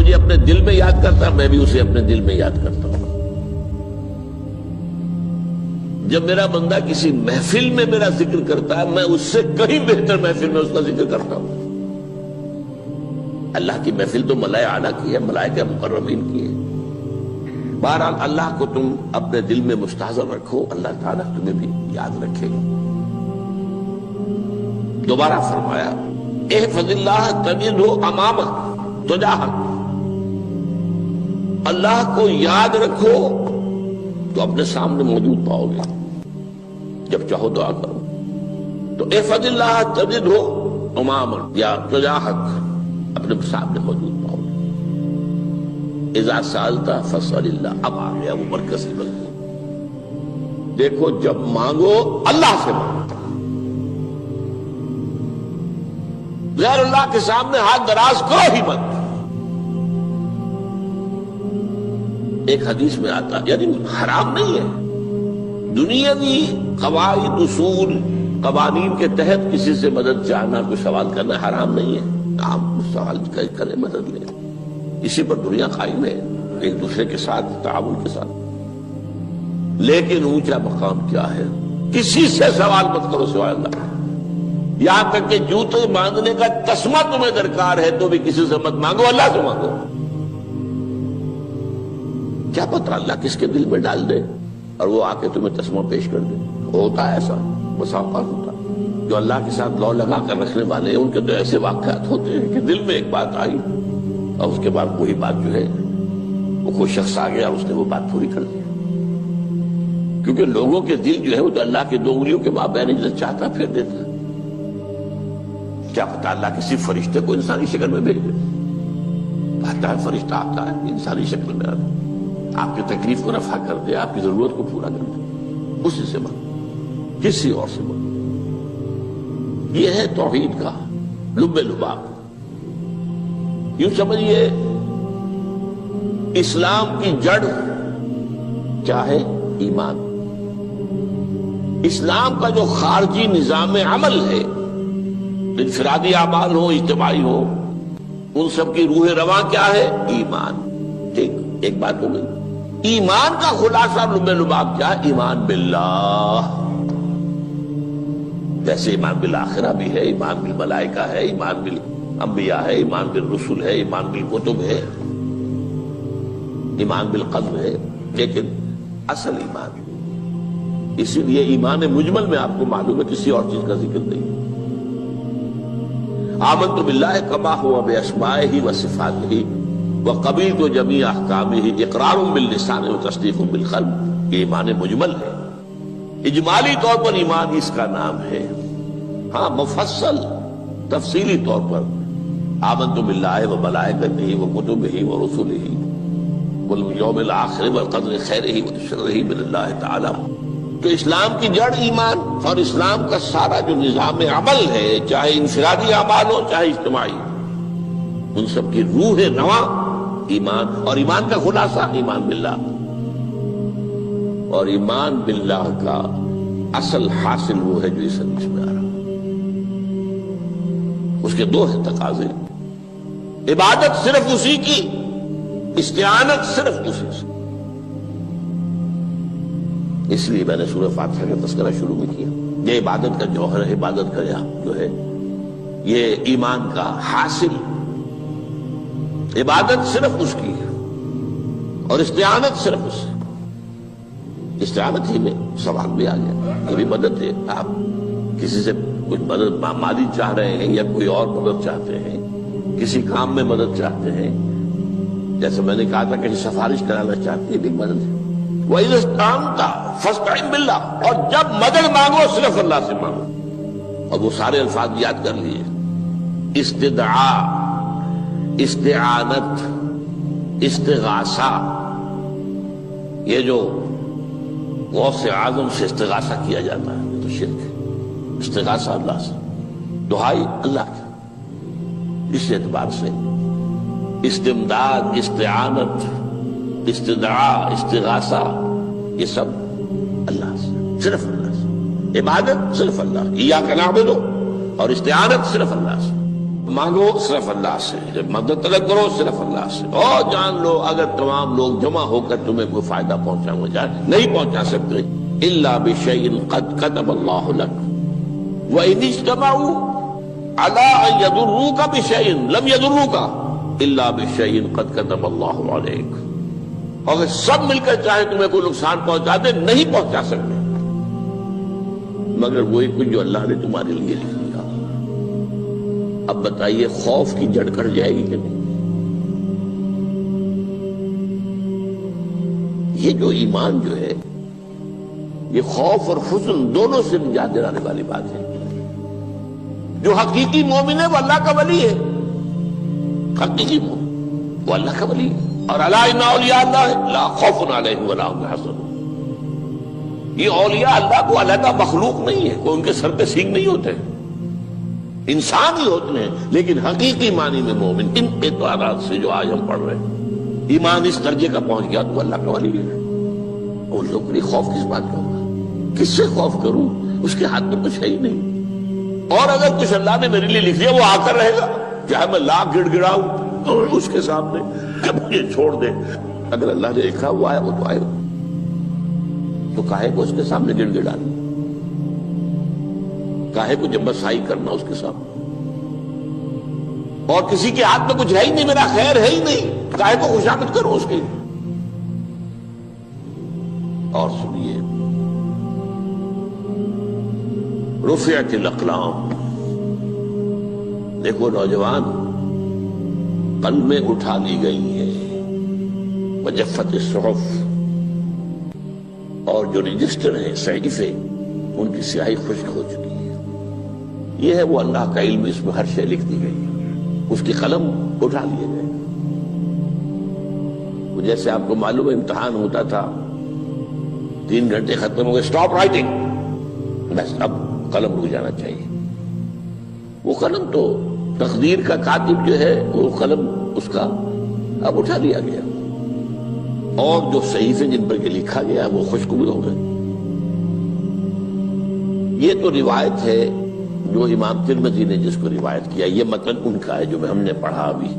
مجھے اپنے دل میں یاد کرتا ہے، میں بھی اسے اپنے دل میں یاد کرتا ہوں۔ جب میرا بندہ کسی محفل میں میرا ذکر کرتا ہے، میں اس سے کہیں بہتر محفل میں اس کا ذکر کرتا ہوں۔ اللہ کی محفل تو ملائے اعلیٰ کی ہے، ملائکہ مقربین کی ہے۔ بہرحال اللہ کو تم اپنے دل میں مستحضر رکھو، اللہ تعالیٰ تمہیں بھی یاد رکھے گا۔ دوبارہ فرمایا احفظ اللہ تجدہ امامک تجاہک، اللہ کو یاد رکھو تو اپنے سامنے موجود پاؤ گے، جب چاہو دعا کرو تو احفظ اللہ تجدہ امامک یا تجاہک، اپنے سامنے موجود پاؤ گے۔ اذا سألت فاسأل اللہ، اب آ گیا وہ مرکزی مضمون۔ دیکھو جب مانگو اللہ سے مانگو، غیر اللہ کے سامنے ہاتھ دراز کرو ہی مت۔ ایک حدیث میں آتا، یعنی حرام نہیں ہے، دنیاوی قواعد اصول قوانین کے تحت کسی سے مدد چاہنا، کوئی سوال کرنا حرام نہیں ہے۔ آپ سوال کریں، مدد لیں، اسی پر دنیا قائم ہے، ایک دوسرے کے ساتھ تعاون کے ساتھ۔ لیکن اونچا مقام کیا ہے؟ کسی سے سوال مت کرو سوائے اللہ، یہاں تک کہ جوتے باندھنے کا تسمہ تمہیں درکار ہے تو بھی کسی سے مت مانگو، اللہ سے مانگو۔ کیا پتہ اللہ کس کے دل میں ڈال دے اور وہ آ کے تمہیں تسمہ پیش کر دے۔ ہوتا ہے ایسا، بسا اوقات ہوتا ہے۔ جو اللہ کے ساتھ لو لگا کر رکھنے والے ہیں ان کے تو ایسے واقعات ہوتے ہیں کہ دل میں ایک بات آئی اور اس کے بعد وہی بات جو ہے وہ کوئی شخص آ گیا اور اس نے وہ بات پوری کر دی۔ کیونکہ لوگوں کے دل جو ہے وہ تو اللہ کے دو انگلیوں کے مابین جو چاہتا پھر دیتا ہے۔ کیا پتہ اللہ کسی فرشتے کو انسانی شکل میں بھیج دے، آتا ہے فرشتہ، آتا ہے انسانی شکل میں، آتا ہے آپ کی تکلیف کو رفع کر دے، آپ کی ضرورت کو پورا کر دے، اسی سے مانگو، کسی اور سے مانگو۔ یہ ہے توحید کا لب لباب۔ یوں سمجھیے اسلام کی جڑ کیا ہے؟ ایمان۔ اسلام کا جو خارجی نظام عمل ہے، انفرادی اعمال ہو، اجتماعی ہو، ان سب کی روح رواں کیا ہے؟ ایمان۔ ٹھیک، ایک بات ہو گئی۔ ایمان کا خلاصہ لب لباب کیا ہے؟ ایمان باللہ۔ جیسے ایمان بالآخرہ بھی ہے، ایمان بالملائکہ ہے، ایمان بالانبیاء ہے، ایمان بالرسل ہے، ایمان بالکتب ہے، ایمان بالقلب ہے، لیکن اصل ایمان، اسی لیے ایمان مجمل میں آپ کو معلوم ہے کسی اور چیز کا ذکر نہیں۔ آمنت باللہ کما ہوا باسمائہ وصفاتہ وقبلت جمیع احکامہ اقرار باللسان وتصدیق بالقلب، یہ ایمان مجمل ہے۔ اجمالی طور پر ایمان اس کا نام ہے، ہاں مفصل تفصیلی طور پر آمنت باللہ وملائکتہ وکتبہ ورسلہ والیوم الآخر والقدر خیرہ وشرہ من اللہ تعالی۔ تو اسلام کی جڑ ایمان، اور اسلام کا سارا جو نظام عمل ہے، چاہے انفرادی اعمال ہو چاہے اجتماعی، ان سب کی روح رواں ایمان، اور ایمان کا خلاصہ ایمان باللہ۔ اور ایمان باللہ کا اصل حاصل وہ ہے جو اس حدیث میں آ رہا، اس کے دو ہیں تقاضے، عبادت صرف اسی کی، استعانت صرف اسی سے۔ اس لیے میں نے سورہ فاتحہ کا تذکرہ شروع میں کیا، یہ عبادت کا جوہر ہے، عبادت کا جو ہے یہ ایمان کا حاصل، عبادت صرف اس کی ہے اور استعانت صرف اس سے۔ استعانت ہی میں سوال بھی آ گیا، یہ بھی مدد ہے، آپ کسی سے کچھ مدد مالی چاہ رہے ہیں یا کوئی اور مدد چاہتے ہیں، کسی کام میں مدد چاہتے ہیں، جیسے میں نے کہا تھا کہ سفارش کرانا چاہتے ہیں، یہ بھی مدد ہے۔ وَإِذَا اسْتَعَنْتَ فَاسْتَعِنْ بِاللَّهِ، اور جب مدد مانگو صرف اللہ سے مانگو۔ اور وہ سارے الفاظ یاد کر لیے، استدعاء، استعانت، استغاثہ، یہ جو غوث اعظم سے استغاثہ کیا جاتا ہے تو شرک ہے۔ استغاثہ اللہ سے، دعائی اللہ کی، اس اعتبار سے استمداد، استعانت، استدعاء، استغاثہ، یہ سب اللہ سے، صرف اللہ سے۔ عبادت صرف اللہ، ایاک نعبد، اور استعانت صرف اللہ سے۔ مانگو صرف اللہ سے، جب مدد طلب کرو صرف اللہ سے، اور جان لو اگر تمام لوگ جمع ہو کر تمہیں کوئی فائدہ پہنچاؤں گے نہیں پہنچا سکتے، الا بشیء قد كتب اللہ لک وان اجتمعوا على ان يضروك بشیء لم يضروك الا بشیء قد كتب اللہ علیک، اگر سب مل کر چاہے تمہیں کوئی نقصان پہنچا دے نہیں پہنچا سکتے مگر وہی کچھ جو اللہ نے تمہارے لیے لکھ دیا۔ اب بتائیے خوف کی جڑ کٹ جائے گی کہ نہیں؟ یہ جو ایمان جو ہے یہ خوف اور حزن دونوں سے نجات دلانے والی بات ہے۔ جو حقیقی مومن ہے وہ اللہ کا ولی ہے، حقیقی مومن وہ اللہ کا ولی ہے، اور الا ان اولیاء اللہ لا خوف علیہم ولا هم يحزنون۔ یہ اولیاء اللہ کو علیحدہ مخلوق نہیں ہے، کوئی ان کے سر پہ سینگ نہیں ہوتے، انسان ہی ہوتے ہیں، لیکن حقیقی معنی میں مومن ان اعتبارات سے جو آج ہم پڑھ رہے ہیں ایمان اس درجے کا پہنچ گیا تو اللہ کا ولی ہے۔ ان لوگوں کے لیے خوف کس بات کا ہوگا؟ کس سے خوف کروں؟ اس کے ہاتھ میں کچھ ہے ہی نہیں، اور اگر کچھ اللہ نے میرے لیے لکھ دیا وہ آ کر رہے گا، چاہے میں لاکھ گڑ گڑاؤں اس کے سامنے کہ مجھے چھوڑ دے، اگر اللہ نے لکھا وہ آیا وہ تو آئے گا، تو کاہے کو اس کے سامنے گڑ گڑانا، کاہے کو جبسائی کرنا اس کے سامنے، اور کسی کے ہاتھ میں کچھ ہے ہی نہیں، میرا خیر ہے ہی نہیں، کاہے کو خوشامد کرو اس کی۔ اور سنیے، رفعت الاقلام، دیکھو نوجوان، قلمیں اٹھا لی گئی ہیں، وجفت الصحف، اور جو رجسٹر ہیں صحیفے ان کی سیاہی خشک ہو چکی ہے۔ یہ ہے وہ اللہ کا علم، اس میں ہر شے لکھ دی گئی ہے، اس کی قلم اٹھا لیے گئے۔ جیسے آپ کو معلوم ہے امتحان ہوتا تھا، 3 گھنٹے ختم ہو گئے، اسٹاپ رائٹنگ، بس اب قلم رک جانا چاہیے۔ وہ قلم تو تقدیر کا کاتب جو ہے وہ قلم اس کا اب اٹھا لیا گیا، اور جو صحیفے جن پر یہ لکھا گیا وہ خشک بھی ہو گئے۔ یہ تو روایت ہے جو امام ترمذی نے جس کو روایت کیا، یہ متن ان کا ہے جو ہم نے پڑھا ابھی،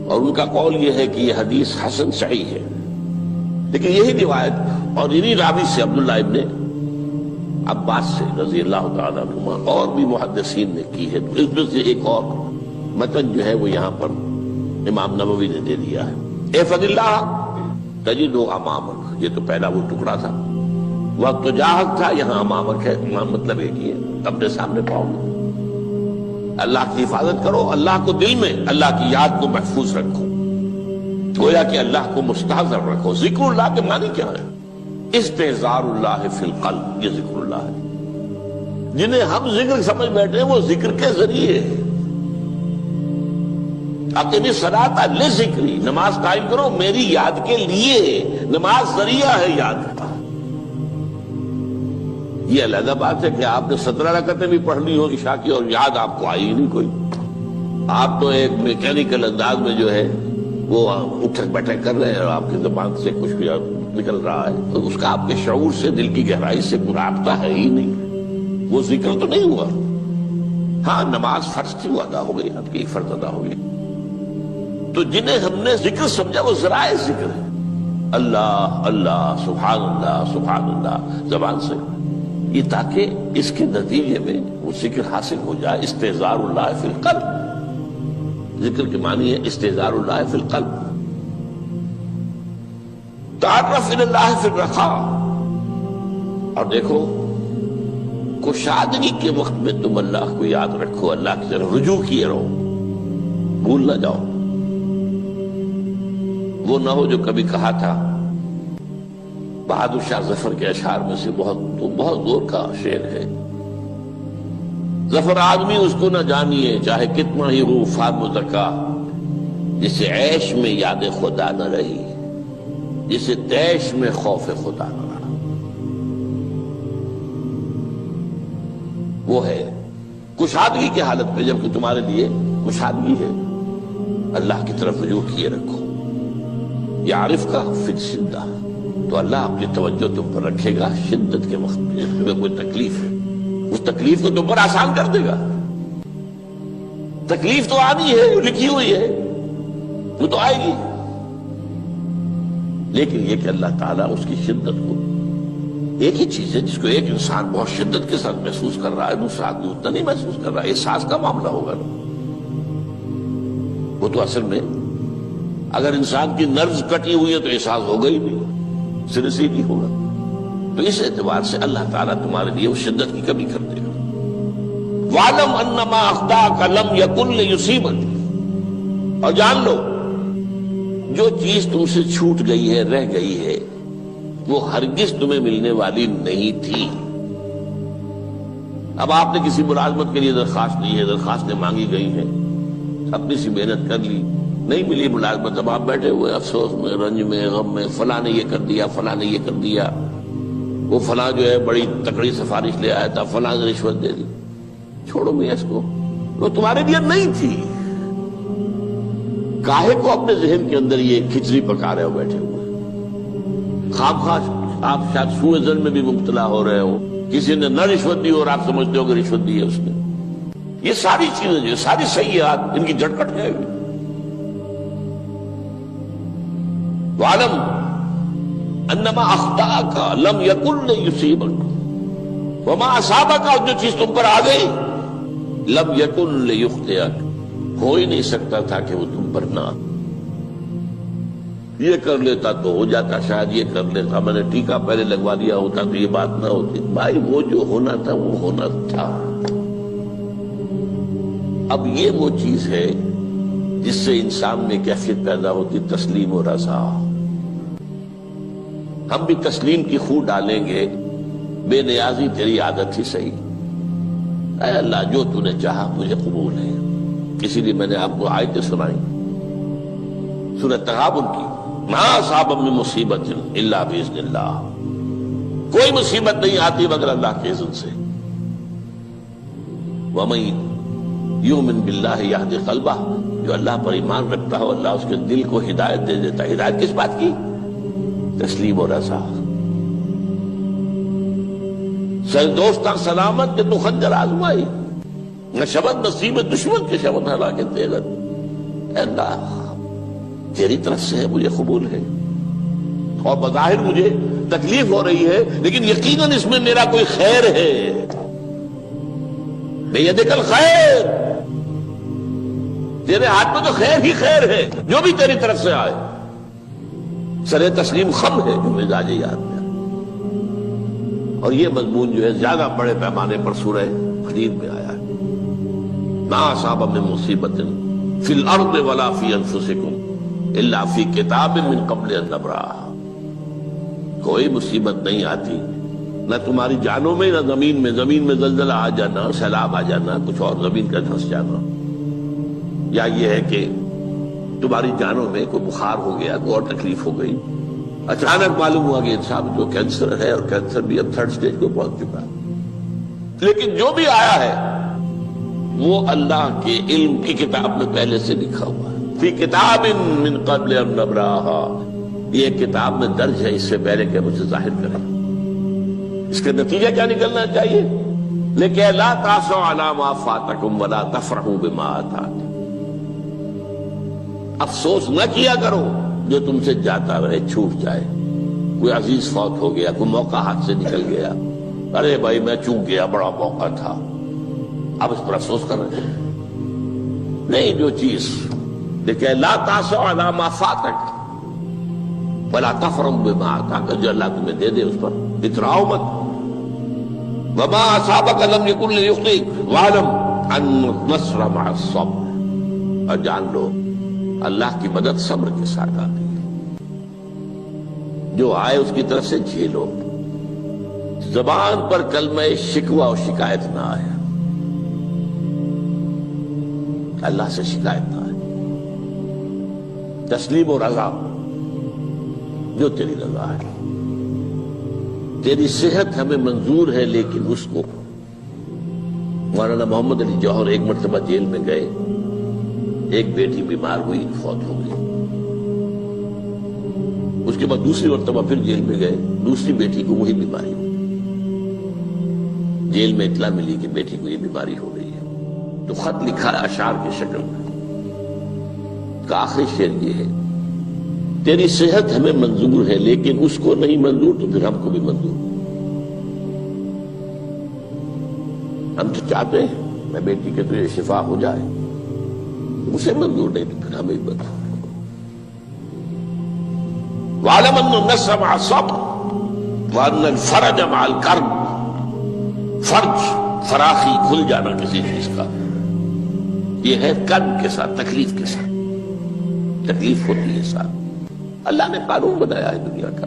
اور ان کا قول یہ ہے کہ یہ حدیث حسن صحیح ہے، لیکن یہی روایت اور انہی راوی سے عبداللہ ابن عباس سے رضی اللہ تعالیٰ عنہما اور بھی محدثین نے کی ہے، تو اس میں سے ایک اور متن جو ہے وہ یہاں پر امام نووی نے دے دیا ہے۔ احفظ اللہ تجدہ امامک، یہ تو پہلا وہ ٹکڑا تھا، وقت تو جاہک تھا، یہاں امامک ہے، امام مطلب ایک ہی ہے، اپنے سامنے پاؤ گے۔ اللہ کی حفاظت کرو، اللہ کو دل میں، اللہ کی یاد کو محفوظ رکھو، گویا کہ اللہ کو مستحضر رکھو۔ ذکر اللہ کے معنی کیا ہے؟ استحضار اللہ فی القلب، یہ ذکر اللہ ہے۔ جنہیں ہم ذکر سمجھ بیٹھے ہیں وہ ذکر کے ذریعے ہے۔ اقیم الصلاۃ لذکری، نماز قائم کرو میری یاد کے لیے، نماز ذریعہ ہے یاد کا۔ یہ علیحدہ بات ہے کہ آپ نے 17 رکعتیں بھی پڑھ لی ہو عشاء کی اور یاد آپ کو آئی ہی نہیں کوئی، آپ تو ایک میکینیکل انداز میں جو ہے وہ اٹھک بیٹھک کر رہے ہیں اور آپ کی زبان سے کچھ بھی نکل رہا ہے، تو اس کا آپ کے شعور سے، دل کی گہرائی سے کوئی رابطہ ہے ہی نہیں، وہ ذکر تو نہیں ہوا۔ ہاں نماز فرض تھی وہ ادا ہو گئی، آپ کی فرض ادا ہو گئی۔ تو جنہیں ہم نے ذکر سمجھا وہ ذرائع ذکر ہے، اللہ اللہ سبحان اللہ زبان سے، یہ تاکہ اس کے نتیجے میں وہ ذکر حاصل ہو جائے۔ استحضار اللہ فی القلب، ذکر کے معنی ہے استحضار اللہ فی القلب۔ تعرف الی اللہ فی الرخاء، اور دیکھو کشادگی کے وقت میں تم اللہ کو یاد رکھو، اللہ کی طرف رجوع کیے رہو، بھول نہ جاؤ۔ وہ نہ ہو جو کبھی کہا تھا، بہادر شاہ ظفر کے اشعار میں سے بہت زور کا شعر ہے، ظفر آدمی اس کو نہ جانیے چاہے کتنا ہی ہو فام مزکا، جسے عیش میں یاد خدا نہ رہی، جسے تیش میں خوف خدا نہ رہا۔ وہ ہے کشادگی کی حالت میں، جبکہ تمہارے لیے کشادگی ہے، اللہ کی طرف رجوع کیے رکھو۔ یعرف کا فی الشدہ، تو اللہ اپنی توجہ تم پر رکھے گا شدت کے وقت میں، جب تمہیں کوئی تکلیف ہے اس تکلیف کو تم پر آسان کر دے گا۔ تکلیف تو آنی ہے، جو لکھی ہوئی ہے وہ تو آئے گی، لیکن یہ کہ اللہ تعالیٰ اس کی شدت کو، ایک ہی چیز ہے جس کو ایک انسان بہت شدت کے ساتھ محسوس کر رہا ہے، دوسرا آدمی اتنا نہیں محسوس کر رہا ہے، احساس کا معاملہ ہوگا نا۔ وہ تو اصل میں اگر انسان کی نرز کٹی ہوئی ہے تو احساس ہوگا ہی نہیں، سرے سے ہی نہیں ہوگا۔ تو اس اعتبار سے اللہ تعالیٰ تمہارے لیے وہ شدت کی کمی کر دے گا۔ وَاعْلَمْ أَنَّمَا أَخْطَأَكَ لَمْ يَكُنْ لِيُصِيبَكَ، اور جان لو جو چیز تم سے چھوٹ گئی ہے، رہ گئی ہے، وہ ہرگز تمہیں ملنے والی نہیں تھی۔ اب آپ نے کسی ملازمت کے لیے درخواست دی ہے، درخواستیں مانگی گئی ہیں، اپنی سی محنت کر لی، نہیں ملی ملازمت، اب آپ بیٹھے ہوئے افسوس میں، رنج میں، غم میں، فلاں نے یہ کر دیا، فلاں نے یہ کر دیا، وہ فلاں جو ہے بڑی تکڑی سفارش لے آیا تھا، فلاں نے رشوت دے دی۔ چھوڑو میاں اس کو، وہ تمہارے لیے نہیں تھی۔ کاہے کو اپنے ذہن کے اندر یہ کھچڑی پکا رہے ہو بیٹھے ہوئے؟ خواہ آپ شاید سوء ظن میں بھی مبتلا ہو رہے ہو، کسی نے نہ رشوت دی اور آپ سمجھتے ہو کہ رشوت دی ہے اس نے۔ یہ ساری چیزیں جو ساری سیئات، ان کی جڑ کٹ جائے گی۔ وَاعْلَمْ أَنَّمَا أَخْطَأَكَ لَمْ يَكُنْ لِيُصِيبَكَ وَمَا أَصَابَكَ، اور جو چیز تم پر آ گئی، لَمْ يَكُنْ لِيُخْطِئَكَ، ہو ہی نہیں سکتا تھا کہ وہ تم پر نہ۔ یہ کر لیتا تو ہو جاتا، شاید یہ کر لیتا، میں نے ٹیکا پہلے لگوا دیا ہوتا تو یہ بات نہ ہوتی۔ بھائی وہ جو ہونا تھا وہ ہونا تھا۔ اب یہ وہ چیز ہے جس سے انسان میں کیفیت پیدا ہوتی، تسلیم و رضا۔ ہم بھی تسلیم کی خو ڈالیں گے، بے نیازی تیری عادت ہی صحیح، اے اللہ جو تو نے چاہا مجھے قبول ہے۔ اسی لیے میں نے آپ کو آیتیں سنائی سورہ تغابن کی، ما اصاب من مصیبت الا باذن اللہ، کوئی مصیبت نہیں آتی مگر اللہ کے اذن سے۔ وَمَن یؤمن باللہ یہد قلبہ، جو اللہ پر ایمان رکھتا ہو اللہ اس کے دل کو ہدایت دے دیتا ہے۔ ہدایت کس بات کی؟ تسلیم و رضا۔ سر دوستاں سلامت کہ تو خنجر آزمائی، نہ شبد نصیب دشمن کے شبد ہلاکت تیغت۔ اے اللہ تیری طرف سے ہے، مجھے قبول ہے، اور بظاہر مجھے تکلیف ہو رہی ہے لیکن یقیناً اس میں میرا کوئی خیر ہے۔ بیدک الخیر، تیرے ہاتھ میں تو خیر ہی خیر ہے، جو بھی تیری طرف سے آئے۔ سر تسلیم خم ہے جو مزاج یاد میں، اور یہ مضمون جو ہے زیادہ بڑے پیمانے پر سورہ حدید میں آیا ہے۔ ما اصاب من مصیبت فی الارض ولا فی انفسکم الا فی کتاب من قبل ان نبرأھا، کوئی مصیبت نہیں آتی نہ تمہاری جانوں میں نہ زمین میں زلزلہ آ جانا، سیلاب آ جانا، کچھ اور زمین کا دھنس جانا، یا یہ ہے کہ تمہاری جانوں میں کوئی بخار ہو گیا، کوئی اور تکلیف ہو گئی، اچانک معلوم ہوا کہ انسان جو کینسر ہے، اور کینسر بھی اب 3rd سٹیج کو پہنچ چکا ہے، لیکن جو بھی آیا ہے وہ اللہ کے علم کی کتاب میں پہلے سے لکھا ہوا ہے۔ فی کتاب من قبل ان نبرأھا، یہ کتاب میں درج ہے اس سے پہلے کہ مجھے ظاہر کرے۔ اس کا نتیجہ کیا نکلنا چاہیے؟ لیکن لا تأسوا علی ما فاتکم ولا تفرحوا بما آتاکم، افسوس نہ کیا کرو جو تم سے جاتا رہے، چھوٹ جائے، کوئی عزیز فوت ہو گیا، کوئی موقع ہاتھ سے نکل گیا، ارے بھائی میں چوک گیا، بڑا موقع تھا، اب اس پر افسوس کر رہے ہیں۔ نہیں، جو چیز دیکھیں، لا تأسوا علی ما فاتک ولا تفرحوا بما آتاک، جو اللہ تمہیں دے دے اس پر اتراؤ مت۔ وما اصابک لم یکن لیخطئک واعلم ان النصر مع الصبر، اور جان لو اللہ کی مدد صبر کے ساتھ آتی ہے، جو آئے اس کی طرف سے جھیلو۔ زبان پر کلمہ شکوہ اور شکایت نہ آئے، اللہ سے شکایت نہ آئے، تسلیم و رضا، جو تیری رضا ہے۔ تیری صحت ہمیں منظور ہے، لیکن اس کو، مولانا محمد علی جوہر ایک مرتبہ جیل میں گئے، ایک بیٹی بیمار ہوئی، فوت ہو گئی، اس کے بعد دوسری مرتبہ پھر جیل میں گئے، دوسری بیٹی کو وہی بیماری ہوئی، جیل میں اطلاع ملی کہ بیٹی کو یہ بیماری ہو گئی ہے، تو خط لکھا ہے اشعار کی شکل میں، کا آخری شعر یہ ہے: تیری صحت ہمیں منظور ہے لیکن اس کو نہیں منظور تو پھر ہم کو بھی منظور۔ ہم تو چاہتے ہیں میں بیٹی کے تجھے شفا ہو جائے، اسے منظور نہیں تو پھر ہمیں بھی منظور۔ وَاعْلَمْ أَنَّ النَّصْرَ مَعَ الصَّبْرِ وَأَنَّ الْفَرَجَ مَعَ الْكَرْبِ۔ فرج، فراخی، کھل جانا کسی چیز کا، یہ ہے کرب کے ساتھ، تکلیف کے ساتھ، تکلیف ہوتی ہے ساتھ۔ اللہ نے قانون بنایا ہے دنیا کا۔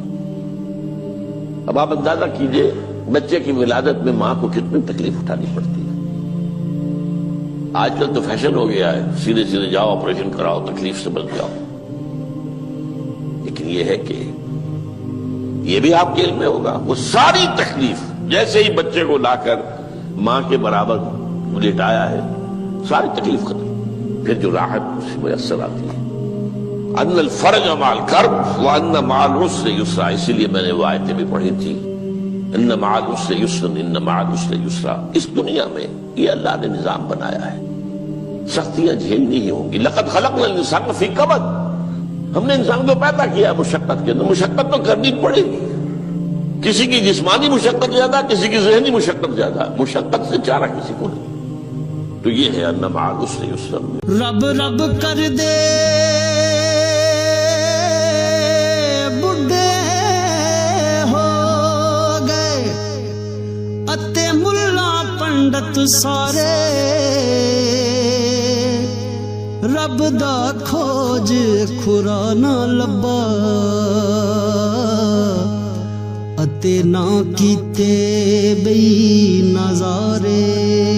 اب آپ اندازہ کیجئے بچے کی ولادت میں ماں کو کتنی تکلیف اٹھانی پڑتی ہے۔ آج کل تو فیشن ہو گیا ہے، سیدھے سیدھے جاؤ آپریشن کراؤ تکلیف سے بچ جاؤ، لیکن یہ ہے کہ یہ بھی آپ کے علم میں ہوگا، وہ ساری تکلیف جیسے ہی بچے کو لا کر ماں کے برابر لٹایا ہے ساری تکلیف ختم، پھر جو راحت اس سے میسر آتی ہے۔ ان الفرج مع الکرب وان مع العسر یسرا، اسی لیے میں نے وہ آیتیں بھی پڑھی تھی، ان مع العسر یسرا ان مع العسر یسرا۔ اس دنیا میں یہ اللہ نے نظام بنایا ہے، سختیاں جھیلنی ہی ہوں گی۔ لقد خلقنا الانسان فی کبد، ہم نے انسان کو پیدا کیا مشقت کے اندر، مشقت تو کرنی پڑے گی۔ کسی کی جسمانی مشقت زیادہ، کسی کی ذہنی مشقت زیادہ، مشقت سے چارہ کسی کو نہیں۔ تو یہ ہے ان مع العسر یسرا۔ رب رب کر دے بڈھے ہو گئے اتے ملا پنڈت سارے، رب دا کھوج کھرا نہ لبا اتے نہ کیتے بئی نظارے۔